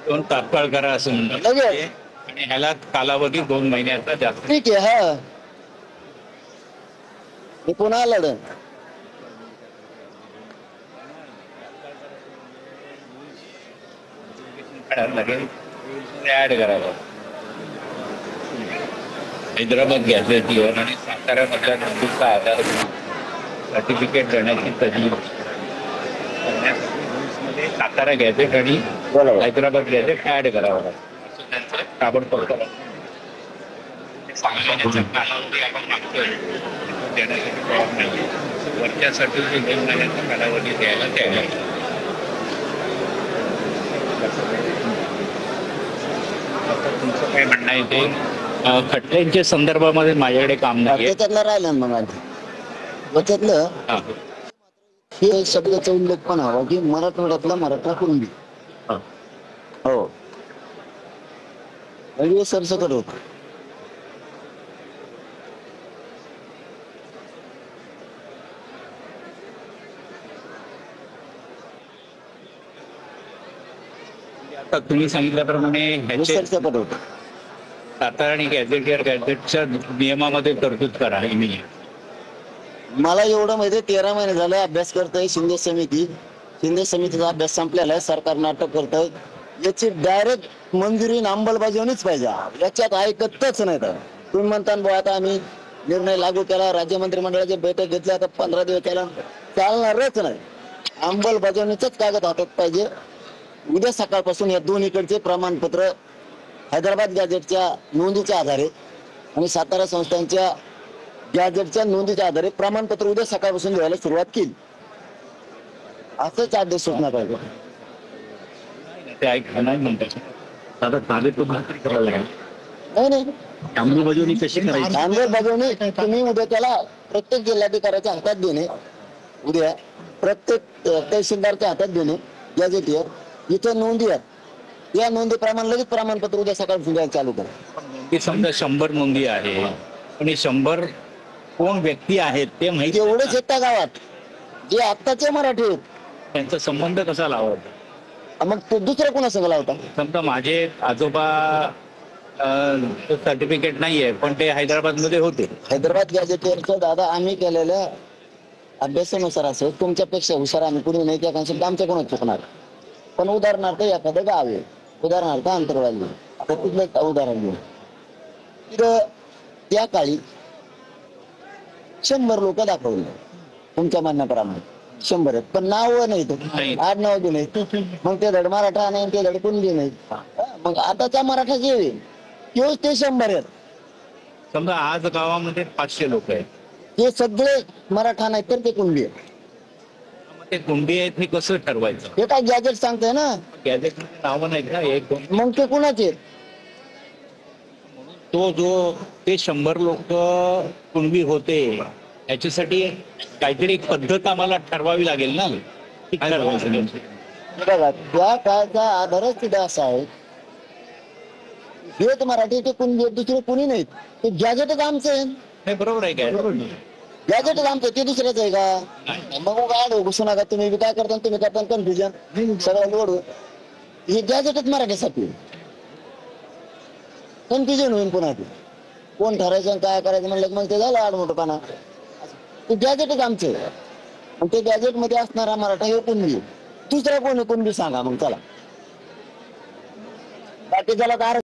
दोन तात्काळ करा असं म्हणतात लगेच आणि ह्याला कालावधी 2 महिन्याचा जास्त. ठीक आहे. हा, मी पुन्हा लढन. लगेच ऍड करावं. हैदराबाद गॅझेटियर आणि साताऱ्यामधल्या नोंदीचा आधार सर्टिफिकेट देण्याची तजवीज करण्यासाठी रूल्समध्ये सातारा गॅझेट आणि बरोबर. हैदराबाद गॅझेट ऍड करावं लागतं असं त्यांचं ताबडतोब करावं. 6 महिन्याचा कालावधी आपण मागतोय तो देण्यासाठी तयार नाही. वरच्या सर्टिफिकेट 2 महिन्याचा कालावधी द्यायला तयार आहे. आता तुमचं काय म्हणणं आहे ते खटल्यांच्या संदर्भामध्ये माझ्याकडे काम नाही. त्याच्यातलं राहिलं मग आधी त्याच्यातलं हे एक शब्दाचा उल्लेख पण हवा की मराठवाड्यातला मराठा कुणबी. हो, हे सरसकट होत. आता तुम्ही सांगितल्याप्रमाणे ह्याचे सरसकट होत. सातारा आणि गॅझेटच्या नियमामध्ये तरतूद करा. मला एवढं माहिती 13 महिने झाले अभ्यास करतोय शिंदे समिती. शिंदे समितीचा अभ्यास संपलेला आहे. सरकार नाटक करतोय. याची डायरेक्ट मंजुरी अंमलबजावणीच पाहिजे. याच्यात ऐकतच नाही. तर तुम्ही म्हणता बुवा आता आम्ही निर्णय लागू केला, राज्य मंत्रिमंडळाची बैठक घेतली, आता 15 दिवस केला, चालणारच नाही. अंमलबजावणीच कागद हातात पाहिजे. उद्या सकाळपासून या दोन्हीकडचे प्रमाणपत्र हैदराबाद गॅझेटच्या नोंदीच्या आधारे आणि सातारा संस्थांच्या गॅझेटच्या नोंदीच्या आधारे प्रमाणपत्र उद्या सकाळपासून द्यायला सुरुवात केली. असंच आदेश सूचना पाहिजे. ते ऐकलं नाही म्हणतात. नाही, अंमलबजावणी कशी करायची? अंमलबजावणी तुम्ही उद्या त्याला प्रत्येक जिल्हाधिकाऱ्याच्या हातात देणे, उद्या प्रत्येक तहसीलदारच्या हातात देणे. गॅझेटियर इथं नोंदी आहेत, या नोंदीप्रमाणे लगेच प्रमाणपत्र उद्या सकाळपासून द्यायला चालू करा. नोंदी समजा 100 नोंदी आहे आणि 100 कोण व्यक्ती आहेत ते माहिती. एवढेच आहेत त्या गावात जे आत्ताचे मराठी आहेत. त्यांचा संबंध कसा लावायचा? मग तो दुसऱ्या कोणा संग लावता? समजा माझे आजोबा सर्टिफिकेट नाहीये पण ते हैदराबाद मध्ये होते. हैदराबाद गॅझेटियरचं दादा आम्ही केलेल्या अभ्यासानुसार असं तुमच्यापेक्षा हुशार आम्ही कुणी नाही. त्या कन्सेप्ट आमच्याकडून चुकणार. पण उदाहरणार्थ एखादं गाव आहे, उदाहरणार्थ अंतरवाली, आता तिथलं उदाहरण घेऊ. तिथं त्या काळी 100 लोक दाखवले तुमच्या म्हणण्याप्रमाणे. 100 आहेत पण नाव नाही, आडनाव बी नाही. मग ते धड मराठा नाही, ते धड कुणबी नाही. मग आताचा मराठा जे आहे तोच ते 100 आहेत. समजा आज गावामध्ये 500 लोक आहेत, ते सगळे मराठा नाही तर ते कुणबी आहेत. ते कुणबी आहेत हे कसं ठरवायचं? हे काय गॅझेट सांगतंय ना. गॅझेट नावं नाहीत ना एक दोन. मग ते कुणाचे आहेत? तो जो ते 100 लोक कुणबी होते याच्यासाठी काहीतरी एक पद्धत आम्हाला ठरवावी लागेल ना. बघा त्या काळचा आधारच तिथे असा आहे. हेच मराठी ते कुणबी आहेत, दुसरे कुणी नाहीत. ते गॅझेटच आमचं आहे. हे बरोबर आहे काय? गॅझेटच आमचं ते दुसऱ्याच आहे का? मग गाड घुसू नका. तुम्ही काय करता, तुम्ही करता कन्फ्युजन सगळं लोड. हे गॅझेटच मराठीसाठी कन्फ्युजन होईल. पुन्हा ते कोण ठरायचं काय करायचं म्हणलं मग ते झालं आडमोठपणा. ते गॅझेटच आमचं आहे. मग ते गॅझेट मध्ये असणारा मराठा हे कुणबी, दुसरा कोणी कुणबी सांगा मग चला. बाकी त्याला